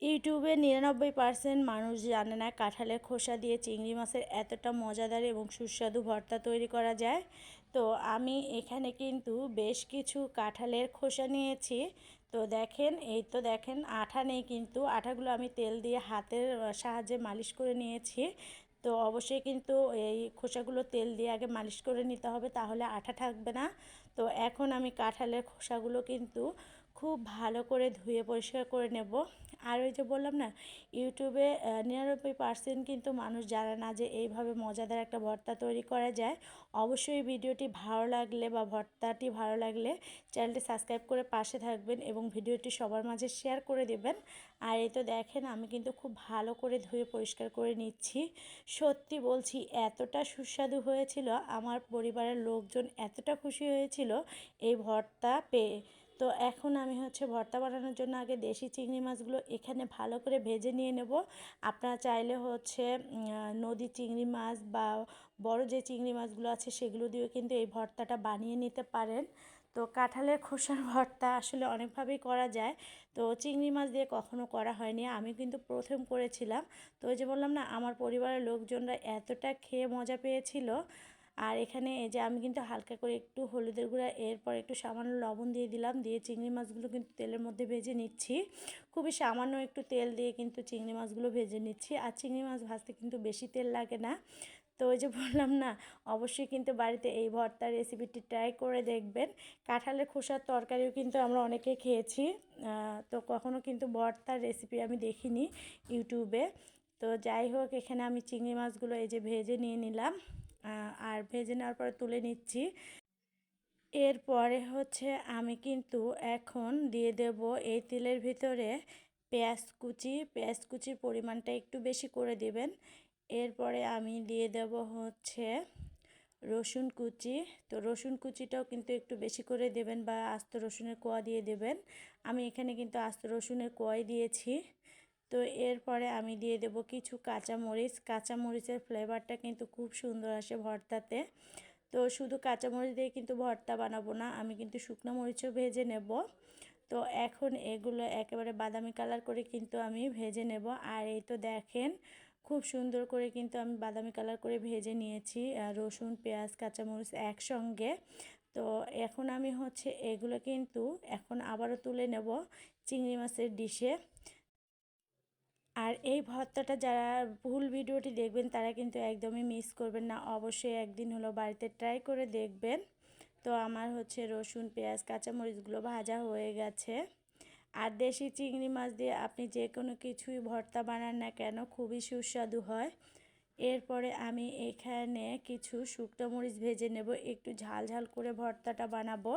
ইউটিউবে ৯৯% মানুষ জানে না কাঁঠালের খোসা দিয়ে চিংড়ি মাছের এতটা মজাদার এবং সুস্বাদু ভর্তা তৈরি করা যায়। তো আমি এখানে কিন্তু বেশ কিছু কাঁঠালের খোসা নিয়েছি। তো দেখেন, এই তো দেখেন, আঠা নেই, কিন্তু আঠাগুলো আমি তেল দিয়ে হাতের সাহায্যে মালিশ করে নিয়েছি। তো অবশ্যই কিন্তু এই খোসাগুলো তেল দিয়ে আগে মালিশ করে নিতে হবে, তাহলে আঠা থাকবে না। তো এখন আমি কাঁঠালের খোসাগুলো কিন্তু খুব ভালো করে ধুয়ে পরিষ্কার করে নেব। আর ওই যে বললাম না, ইউটিউবে ৯৯% কিন্তু মানুষ জানে না যে এইভাবে মজাদার একটা ভর্তা তৈরি করা যায়। অবশ্যই ভিডিওটি ভালো লাগলে বা ভর্তাটি ভালো লাগলে চ্যানেলটি সাবস্ক্রাইব করে পাশে থাকবেন এবং ভিডিওটি সবার মাঝে শেয়ার করে দেবেন। আর এই তো দেখেন, আমি কিন্তু খুব ভালো করে ধুয়ে পরিষ্কার করে নিচ্ছি। সত্যি বলছি, এতটা সুস্বাদু হয়েছিল, আমার পরিবারের লোকজন এতটা খুশি হয়েছিল এই ভর্তা পেয়ে। তো এখন আমি ভর্তা বানানোর জন্য আগে দেশি চিংড়ি মাছগুলো এখানে ভালো করে ভেজে নিয়ে নেব। আপনারা চাইলে নদী চিংড়ি মাছ বা বড় যে চিংড়ি মাছগুলো আছে সেগুলো দিয়েও কিন্তু এই ভর্তাটা বানিয়ে নিতে পারেন। তো কাঁঠালের খোসার ভর্তা আসলে অনেকভাবেই করা যায়। তো চিংড়ি মাছ দিয়ে কখনো করা হয়নি, আমি কিন্তু প্রথম করেছিলাম। তো ওই যে বললাম না, আমার পরিবারের লোকজনরা এতটা খেয়ে মজা পেয়েছিল। আর এখানে এই যে আমি কিন্তু হালকা করে একটু হলুদের গুঁড়া, এরপর একটু সামান্য লবণ দিয়ে দিলাম, দিয়ে চিংড়ি মাছগুলো কিন্তু তেলের মধ্যে ভেজে নিচ্ছি। খুবই সামান্য একটু তেল দিয়ে কিন্তু চিংড়ি মাছগুলো ভেজে নিচ্ছি। আর চিংড়ি মাছ ভাজতে কিন্তু বেশি তেল লাগে না। তো ওই যে বললাম না, অবশ্যই কিন্তু বাড়িতে এই ভর্তার রেসিপিটি ট্রাই করে দেখবেন। কাঁঠালের খোসার তরকারিও কিন্তু আমরা অনেকে খেয়েছি, তো কখনো কিন্তু ভর্তার রেসিপি আমি দেখিনি ইউটিউবে। তো যাই হোক, এখানে আমি চিংড়ি মাছগুলো এই যে ভেজে নিয়ে নিলাম, আর ভেজে নেওয়ার পরে তুলে নিচ্ছি। এরপরে আমি কিন্তু এখন দিয়ে দেব এই তেলের ভিতরে পেঁয়াজ কুচির পরিমাণটা একটু বেশি করে দিবেন। এরপরে আমি দিয়ে দেব রসুন কুচি। তো রসুন কুচিটাও কিন্তু একটু বেশি করে দেবেন, বা আস্ত রসুনের কোয়া দিয়ে দেবেন। আমি এখানে কিন্তু আস্ত রসুনের কোয়াই দিয়েছি। তো এরপরে আমি দিয়ে দেব কিছু কাঁচামরিচ। কাঁচামরিচের ফ্লেভারটা কিন্তু খুব সুন্দর আসে ভর্তাতে। তো শুধু কাঁচামরিচ দিয়ে কিন্তু ভর্তা বানাবো না, আমি কিন্তু শুকনো মরিচও ভেজে নেব। তো এখন এগুলো একেবারে বাদামি কালার করে কিন্তু আমি ভেজে নেব। আর এই তো দেখেন, খুব সুন্দর করে কিন্তু আমি বাদামি কালার করে ভেজে নিয়েছি রসুন, পেঁয়াজ, কাঁচামরিচ একসঙ্গে। তো এখন আমি এগুলো কিন্তু এখন আবারও তুলে নেব চিংড়ি মাছের ডিশে। আর এই ভর্তাটা যারা ফুল ভিডিওটি দেখবেন তারা কিন্তু একদমই মিস করবেন না, অবশ্যই একদিন হলো বাড়িতে ট্রাই করে দেখবেন। তো আমার রসুন, পেঁয়াজ, কাঁচামরিচগুলো ভাজা হয়ে গেছে। আর দেশি চিংড়ি মাছ দিয়ে আপনি যে কোনো কিছুই ভর্তা বানান না কেন, খুবই সুস্বাদু হয়। এরপরে আমি এখানে কিছু শুকনো মরিচ ভেজে নেব, একটু ঝাল ঝাল করে ভর্তাটা বানাবো।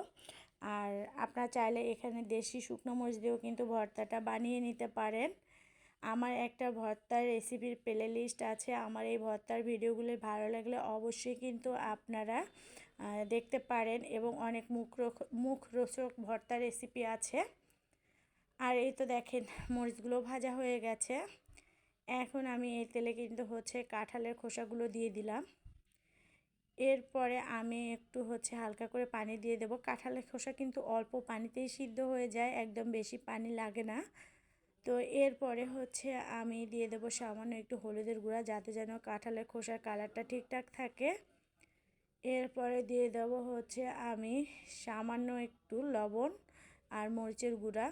আর আপনারা চাইলে এখানে দেশি শুকনো মরিচ দিয়েও কিন্তু ভর্তাটা বানিয়ে নিতে পারেন। আমার একটা ভর্তার রেসিপির প্লে লিস্ট আছে, আমার এই ভর্তার ভিডিওগুলো ভালো লাগলে অবশ্যই কিন্তু আপনারা দেখতে পারেন, এবং অনেক মুখরোচক ভর্তার রেসিপি আছে। আর এই তো দেখেন, মরিচগুলো ভাজা হয়ে গেছে। এখন আমি এই তেলে কিন্তু কাঁঠালের খোসাগুলো দিয়ে দিলাম। এরপরে আমি একটু হালকা করে পানি দিয়ে দেব। কাঁঠালের খোসা কিন্তু অল্প পানিতেই সিদ্ধ হয়ে যায়, একদম বেশি পানি লাগে না। তো এরপরে আমি দিয়ে দেবো সামান্য একটু হলুদের গুঁড়া, যাতে যেন কাঁঠালের খোসার কালারটা ঠিকঠাক থাকে। এরপরে দিয়ে দেবো আমি সামান্য একটু লবণ আর মরিচের গুঁড়া।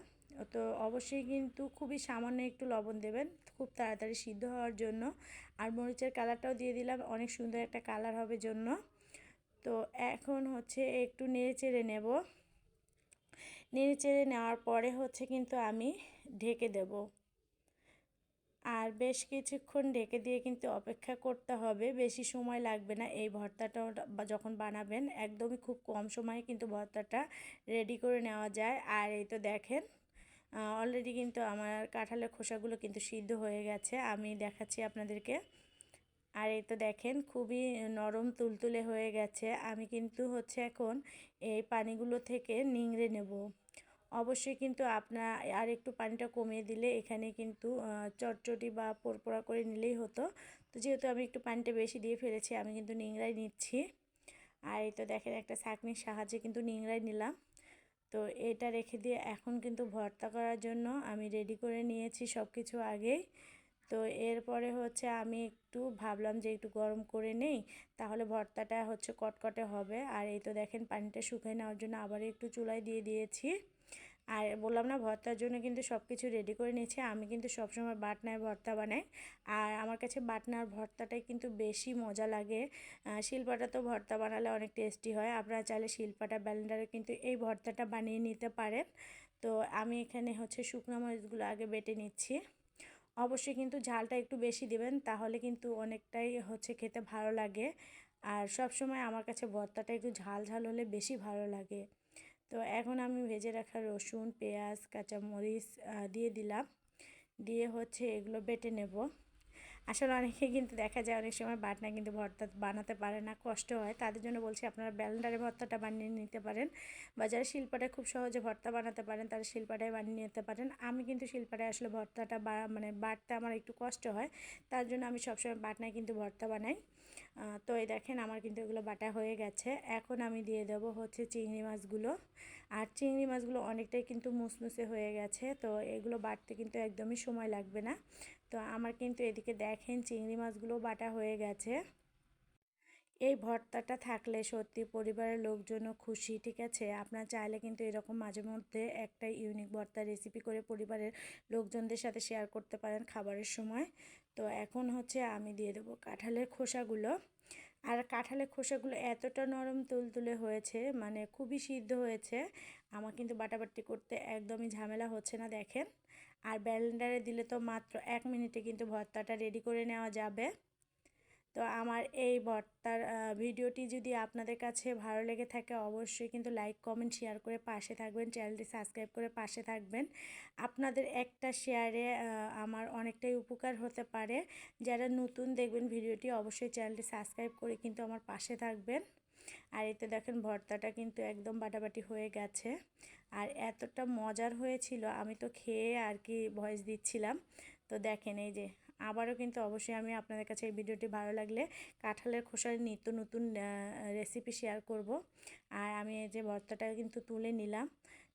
তো অবশ্যই কিন্তু খুবই সামান্য একটু লবণ দেবেন, খুব তাড়াতাড়ি সিদ্ধ হওয়ার জন্য। আর মরিচের কালারটাও দিয়ে দিলাম, অনেক সুন্দর একটা কালার হবে জন্য। তো এখন একটু নেড়ে চেড়ে নেব। নেড়ে চেড়ে নেওয়ার পরে কিন্তু আমি ঢেকে দেব। আর বেশ কিছুক্ষণ ঢেকে দিয়ে কিন্তু অপেক্ষা করতে হবে, বেশি সময় লাগবে না এই ভর্তাটা যখন বানাবেন, একদমই খুব কম সময়ে কিন্তু ভর্তাটা রেডি করে নেওয়া যায়। আর এই তো দেখেন, অলরেডি কিন্তু আমার কাঁঠালের খোসাগুলো কিন্তু সিদ্ধ হয়ে গেছে, আমি দেখাচ্ছি আপনাদেরকে। আর এই তো দেখেন, খুবই নরম তুলতুলে হয়ে গেছে। আমি কিন্তু এখন এই পানিগুলো থেকে নিংড়ে নেব। অবশ্যই কিন্তু আপনার আর একটু পানিটা কমিয়ে দিলে এখানে কিন্তু চটচটি বা পোড়পোড়া করে নিলেই হতো। তো যেহেতু আমি একটু পানিটা বেশি দিয়ে ফেলেছি, আমি কিন্তু নিংড়াই নিচ্ছি। আর এই তো দেখেন, একটা ছাঁকনির সাহায্যে কিন্তু নিংড়াই নিলাম। তো এটা রেখে দিয়ে এখন কিন্তু ভর্তা করার জন্য আমি রেডি করে নিয়েছি সব কিছু আগেই। তো এরপরে হচ্ছে আমি একটু ভাবলাম যে একটু গরম করে নেই, তাহলে ভর্তাটা হচ্ছে কটকটে হবে। আর এই তো দেখেন পানিটা শুকিয়ে নেওয়ার জন্য আবার একটু চুলায় দিয়ে দিয়েছি। আর বললাম না, ভর্তার জন্য কিন্তু সব কিছু রেডি করে নিয়েছি। আমি কিন্তু সবসময় বাটনায় ভর্তা বানাই, আর আমার কাছে বাটনার ভর্তাটাই কিন্তু বেশি মজা লাগে। শিলপাটা তো ভর্তা বানালে অনেক টেস্টি হয়, আপনারা চাইলে শিলপাটা ব্লেন্ডারে কিন্তু এই ভর্তাটা বানিয়ে নিতে পারেন। তো আমি এখানে হচ্ছে শুকনো মরিচগুলো আগে বেটে নিচ্ছি। অবশ্যই কিন্তু ঝালটা একটু বেশি দিবেন, তাহলে কিন্তু অনেকটাই হচ্ছে খেতে ভালো লাগে। আর সব সময় আমার কাছে ভর্তাটা একটু ঝাল ঝাল হলে বেশি ভালো লাগে। তো এখন আমি ভেজে রাখা রসুন, পেঁয়াজ, কাঁচামরিচ দিয়ে দিলাম। দিয়ে হচ্ছে এগুলো বেটে নেব। আসলে অনেকে কিন্তু দেখা যায় অনেক সময় বাটনা কিন্তু ভর্তা বানাতে পারে না, কষ্ট হয়। তাদের জন্য বলছি আপনারা ব্লেন্ডারে ভর্তাটা বানিয়ে নিতে পারেন, বা যারা শিলপাটায় খুব সহজে ভর্তা বানাতে পারেন তারা শিলপাটায় বানিয়ে নিতে পারেন। আমি কিন্তু শিলপাটায় আসলে ভর্তাটা মানে বাটতে আমার একটু কষ্ট হয়, তার জন্য আমি সবসময় বাটনায় কিন্তু ভর্তা বানাই। তো এই দেখেন আমার কিন্তু এগুলো বাটা হয়ে গেছে। এখন আমি দিয়ে দেবো হচ্ছে চিংড়ি মাছগুলো। আর চিংড়ি মাছগুলো অনেকটাই কিন্তু মুসমুসে হয়ে গেছে, তো এগুলো বাটতে কিন্তু একদমই সময় লাগবে না। তো আমার কিন্তু এদিকে দেখেন চিংড়ি মাছগুলো বাটা হয়ে গেছে। এই ভর্তাটা থাকলে সত্যি পরিবারের লোকজনও খুশি, ঠিক আছে। আপনারা চাইলে কিন্তু এরকম মাঝে মধ্যে একটা ইউনিক ভর্তা রেসিপি করে পরিবারের লোকজনদের সাথে শেয়ার করতে পারেন খাবারের সময়। তো এখন হচ্ছে আমি দিয়ে দেবো কাঁঠালের খোসাগুলো। আর কাঁঠালের খোসাগুলো এতটা নরম তুলতুলে হয়েছে, মানে খুবই সিদ্ধ হয়েছে। আমার কিন্তু বাটাবাটি করতে একদমই ঝামেলা হচ্ছে না, দেখেন। আর ব্লেন্ডারে দিলে তো মাত্র 1 মিনিটে কিন্তু ভর্তাটা রেডি করে নেওয়া যাবে। তো আমার এই ভর্তার ভিডিওটি যদি আপনাদের কাছে ভালো লেগে থাকে অবশ্যই কিন্তু লাইক, কমেন্ট, শেয়ার করে পাশে থাকবেন, চ্যানেলটি সাবস্ক্রাইব করে পাশে থাকবেন। আপনাদের একটা শেয়ারে আমার অনেকটাই উপকার হতে পারে। যারা নতুন দেখবেন ভিডিওটি অবশ্যই চ্যানেলটি সাবস্ক্রাইব করে কিন্তু আমার পাশে থাকবেন। আর এতে দেখেন ভর্তাটা কিন্তু একদম বাটাবাটি হয়ে গেছে। আর এতটা মজার হয়েছিল, আমি তো খেয়ে আর কি ভয়েস দিচ্ছিলাম। তো দেখেন এই যে আবারও কিন্তু অবশ্যই আমি আপনাদের কাছে এই ভিডিওটি ভালো লাগলে কাঁঠালের খোসার নিত্য নতুন রেসিপি শেয়ার করব। আর আমি এই যে ভর্তাটা কিন্তু তুলে নিলাম,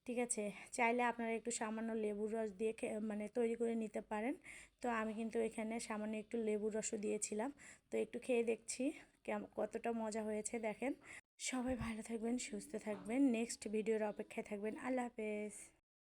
ঠিক আছে। চাইলে আপনারা একটু সামান্য লেবুর রস দিয়ে মানে তৈরি করে নিতে পারেন। তো আমি কিন্তু এখানে সামান্য একটু লেবুর রসও দিয়েছিলাম। তো একটু খেয়ে দেখছি কতটা মজা হয়েছে, দেখেন। সবাই ভালো থাকবেন, সুস্থ থাকবেন, নেক্সট ভিডিওর অপেক্ষায় থাকবেন। আল্লাহ হাফেজ।